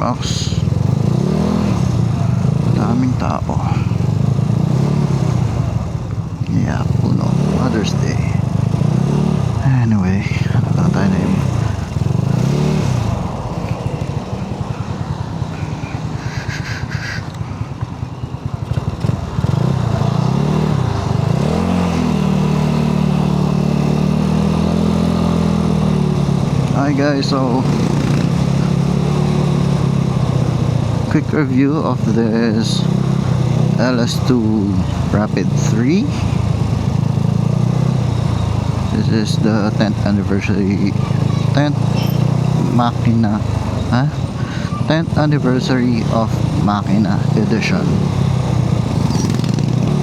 Starbucks. Daming tao. Yeah, puno. Mother's Day. Anyway, ano lang tayo na yun. Hi guys, so quick review of this LS2 Rapid 3. This is the 10th anniversary 10th Makina 10th anniversary of Makina edition.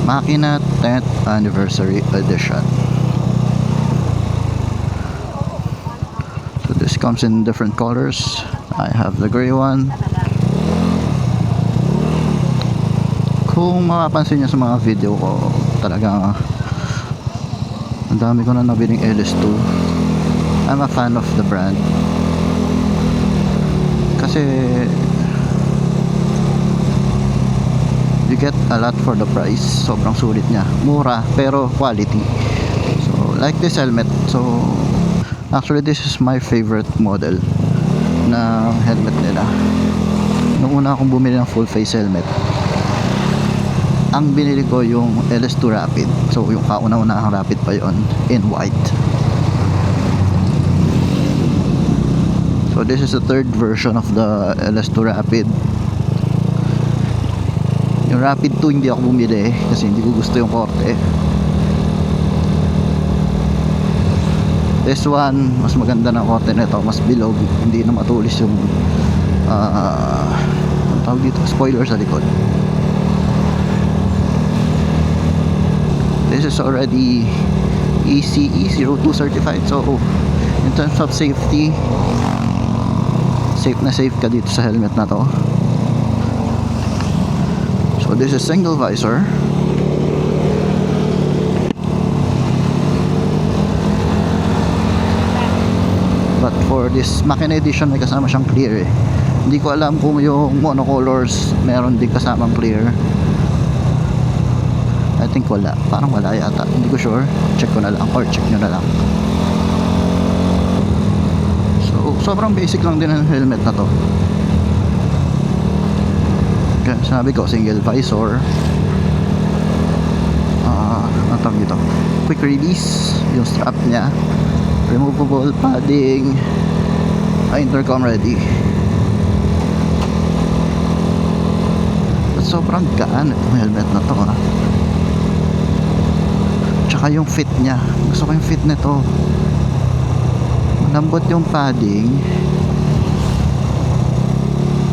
Makina 10th anniversary edition. So this comes in different colors. I have the gray one. Kung mapapansin nyo sa mga video ko, talagang ang dami ko na nabiling LS2. I'm a fan of the brand kasi you get a lot for the price. Sobrang sulit niya, mura pero quality. So like this helmet, so actually this is my favorite model na helmet nila. Nung una akong bumili ng full face helmet, ang binili ko yung LS2 Rapid. So yung kauna-unahang Rapid pa yon, in white. So this is the third version of the LS2 Rapid. Yung Rapid 2 hindi ako bumili kasi hindi ko gusto yung korte. This one, mas maganda na korte nito, mas bilog, hindi na matulis yung ang tawag dito, spoiler sa likod. This is already ECE 02 certified, so in terms of safety, safe na safe ka dito sa helmet na to. So this is single visor. But for this Makina edition, may kasama siyang clear eh. Hindi ko alam kung yung monocolors meron din kasamang clear. I think wala, parang wala yata, hindi ko sure. Check ko na lang, or check nyo na lang. So sobrang basic lang din ang helmet na to. Okay, sabi ko single visor. Ang tawag dito, quick release yung strap nya, removable padding, intercom ready. But sobrang gaan itong helmet na to Tsaka yung fit nya, gusto ko yung fit nito. Malambot yung padding,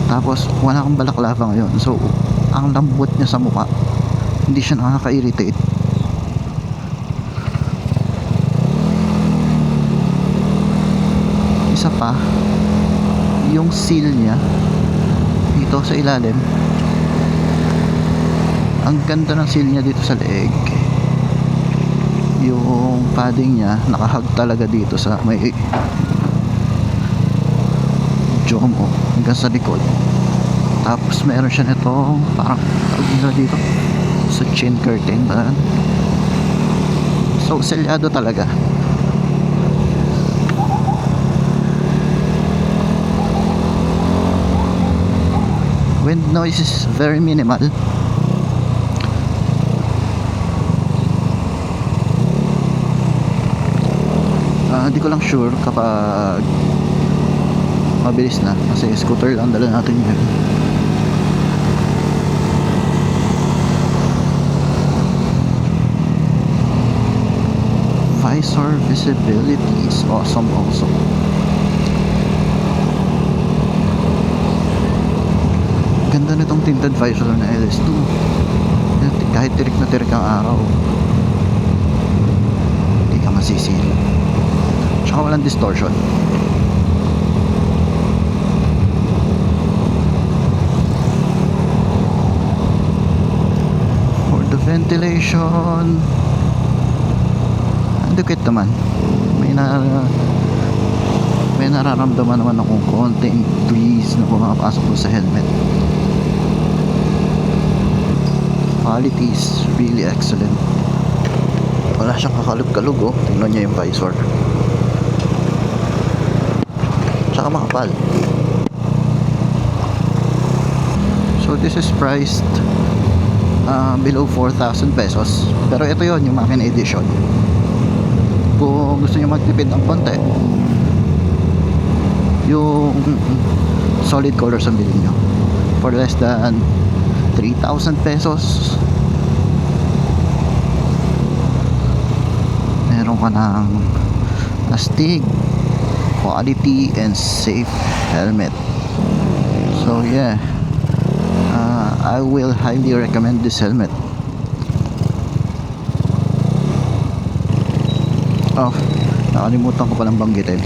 tapos wala akong balaklava ngayon, so ang lambot nya sa mukha, hindi siya nakaka-irritate. Isa pa, yung seal nya dito sa ilalim, ang ganda ng seal nya dito sa leeg. Yung padding nya nakahag talaga dito sa may jaw mo hanggang sa likod. Tapos meron siya nitong parang dito sa chin curtain ba? So selyado talaga. Wind noise is very minimal. Hindi ko lang sure kapag mabilis na, kasi scooter lang dala natin yun. Visor visibility is awesome also. Ganda nitong tinted visor na LS2. Kahit tirik na tirik ang araw, hindi ka masisili. Tsaka walang distortion. For the ventilation, ang dikit naman. May may nararamdaman naman akong konting breeze na pumapasok ko sa helmet. Quality is really excellent. Wala siyang kakalog-kalog, oh. Tingnan niyo yung visor. Tsaka makapal. So this is priced below 4,000 pesos. Pero ito yon, yung Makina Edition. Kung gusto niyo magtipid ng konti, yung solid colors ang bilhin nyo for less than 3,000 pesos. Meron ka ng astig, quality and safe helmet. So yeah, I will highly recommend this helmet. Oh, nakalimutan ko palang banggitin.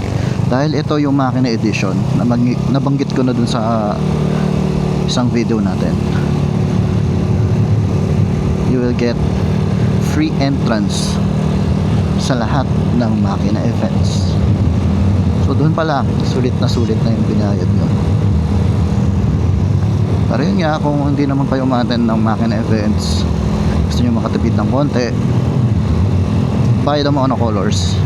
Dahil ito yung Makina Edition, nabanggit ko na dun sa isang video natin. You will get free entrance sa lahat ng Makina events. So doon pala, sulit na yung binayad nyo. Pero yun nga, kung hindi naman kayo umattend ng Makina events, gusto nyo makatipid ng konti, buy the monocolors.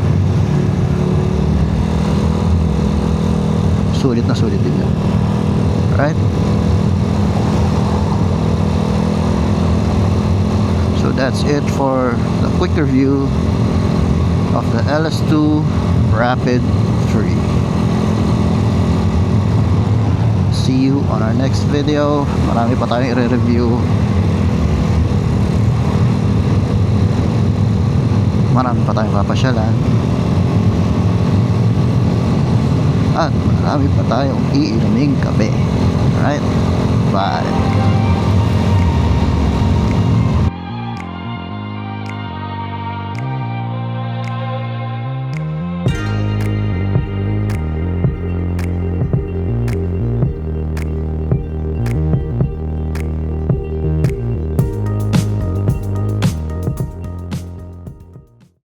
Sulit din yan. Right? So that's it for the quick review of the LS2 Rapid 3. See you on our next video. Marami pa tayong i-review. Marami pa tayong papasyalan. At marami pa tayong iinuming kape. Alright? Bye.